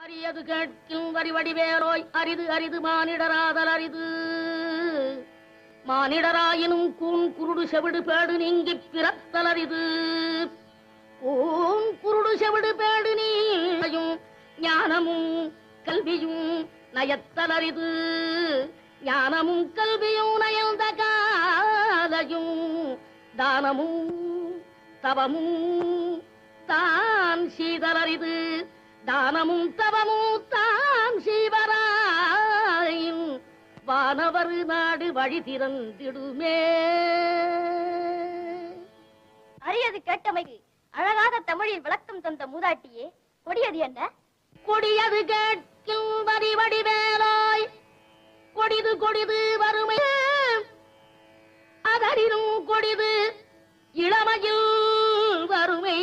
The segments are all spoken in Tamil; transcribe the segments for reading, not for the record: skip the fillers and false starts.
அரியது கேட்கும் வரிவடிவேலோய் அரிது அரிது மானிடராதல் அரிது. மானிடராயினும் கூன் குருடு செவிடு பேடு நீங்கி பிறத்தல் அரிது. கூன் குருடு செவிடு பேடு நீயும் ஞானமும் கல்வியும் நயத்தல் அரிது. ஞானமும் கல்வியும் நயந்த காலையும் தானமும் தவமும் தான் சீதலரிது. தானமும் தவமும் தான் சீவராயும் வானவர் நாடு வழி திறந்திடுமே. அரியது கேட்டமைக்கு அழகாக தமிழில் விளக்கம் தந்த மூதாட்டியே, கொடியது என்ன? கொடியது கேட்கும் வடிவடிவேலாய் கொடிது கொடிது வறுமை அதனினும் கொடிது இளமையில் வறுமை.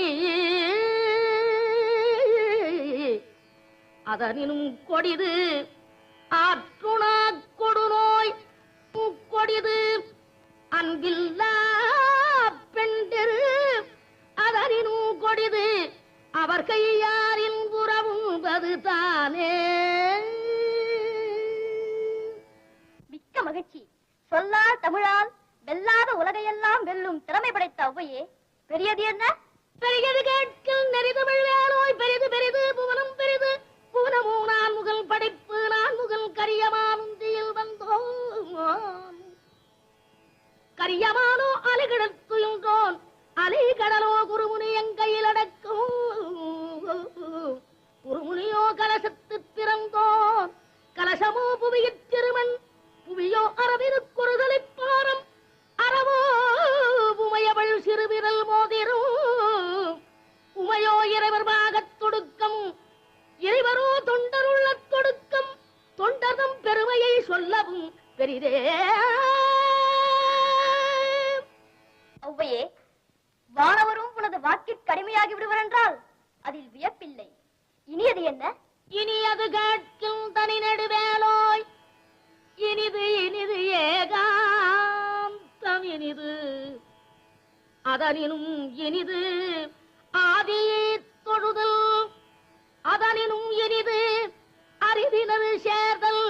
அதனினும் கொடிது ஆற்றுணா கொடுநோய். கொடிது அன்பில்லா பெண்டிரு. அதனினும் கொடிது அவர் கையாரின் புறவும்பது தானே. மிக்க மகிழ்ச்சி. சொல்லால் தமிழால் வெல்லாத உலகையெல்லாம் வெல்லும் திறமை படைத்த ஔவையே, பெரியது என்ன? பெரியது கேட்கில் நெறிதமிழ் வேலோய் பெரிது பெரிது புவனம் பெரிது. புவனமும் நான் முகல் படைப்பு நான் முகல் கரியமானுந்தியில் வந்தோம். கரியமானோ அலைகிடத்துயுன்றோன் அலைகடலோ குருமுனி எங்கையில் அடக்கும். குருமுனியோ கலசத்து பிறந்தோன் கலசமோ புவியிற் திருமண். புவியோ அரவிருக்குறுதலை பாரம் அறவோ உமையவள் சிறுவிரல் மோதிரும். உமையோ இறைவர் பாகத் தொடுக்கம் இறைவரோ தொண்டருள்ள தொடுக்கம். தொண்டர்தம் பெருமையை சொல்லவும் பெரிதே. ஔவையே, வானவரும் உனது வாக்கிற்கு கடுமையாகி விடுவர் என்றால் அதில் வியப்பில்லை. இனியது என்ன? இனியது கேட்கும் தனி நெடுவேலோய் இனிது இனிது ஏகாந்தம் இனிது. அதனினும் இனிது ஆதியை தொழுதல். அதனினும் இனிது அறிவினர் சேர்தல்.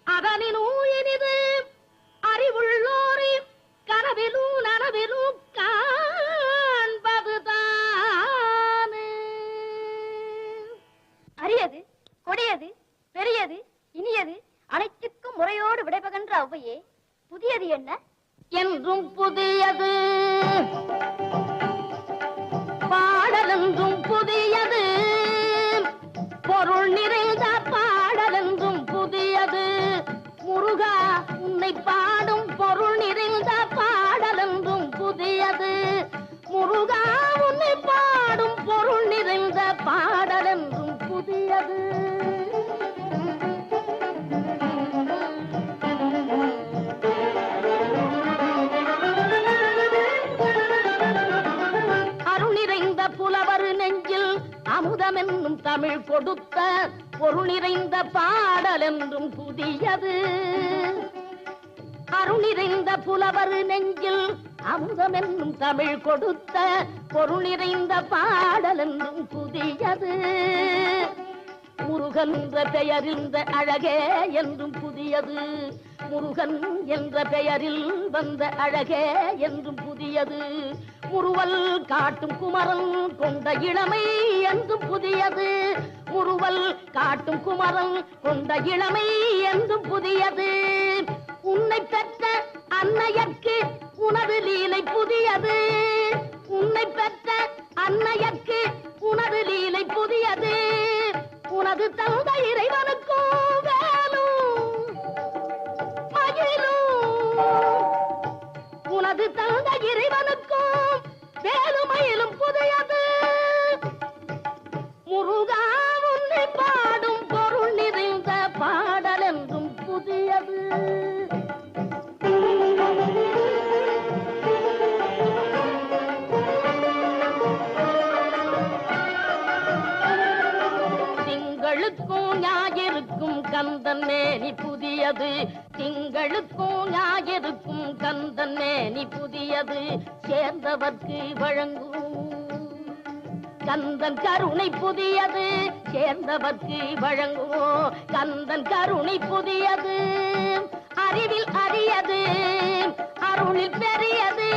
அதனினும் இனிது அறிவுள்ளோரை கனவிலும் நனவிலும் காண்பதுதானே. அரியது, கொடியது, பெரியது, இனியது அனைத்துக்கும் முறையோடு விடைபகன்ற ஔவையே, புதியது என்ன? என்றும் புதியது பாடலென்றும் புதியது. பொருள் நிறைந்த பாடலென்றும் புதியது. முருகா உன்னை பாடும் பொருள் நிறைந்த பாடலென்றும் புதியது. முருகா உன்னை பாடும் பொருள் நிறைந்த பாடலென்றும் புதியது. புலவர் நெஞ்சில் அமுதமென்னும் தமிழ் கொடுத்த பொருள் நிறைந்த பாடல் என்றும் புதியது. அருள் நிறைந்த புலவர் நெஞ்சில் அமுதமென்னும் தமிழ் கொடுத்த பொருள் நிறைந்த பாடல் என்றும் புதியது. முருகன் என்ற பெயரில் அழகே என்றும் புதியது. முருகன் என்ற பெயரில் வந்த அழகே என்றும் புதியது. முறுவல் காட்டும் குமரன் கொண்ட இளமை என்றும் புதியது. முறுவல் காட்டும் குமரன் கொண்ட இளமை என்றும் புதியது. உன்னை பெற்ற அன்னையர்க்கு உனது லீலை புதியது. உன்னை பெற்ற அன்னையர்க்கு உனது லீலை புதியது. உனது தந்த இறைவனுக்கும் வேலும் மயிலும். உனது தந்த இறைவனுக்கும் வேலுமயிலும் புதியது. முருகா உன்னை பாடும் பொருள் நிறைந்த பாடல் என்றும் புதியது. திங்களுக்கும் ஞாயிறுக்கும் கந்தன் மேனி புதியது. திங்களுக்கும் ஞாயிறுக்கும் கந்தன் மேனி புதியது. சேர்ந்தவர்க்கு வழங்கும் கந்தன் கருணை புதியது சேர்ந்தவர்க்கு வழங்குவோ கந்தன் கருணை புதியது அறிவில் அரியது அருளில் பெரியது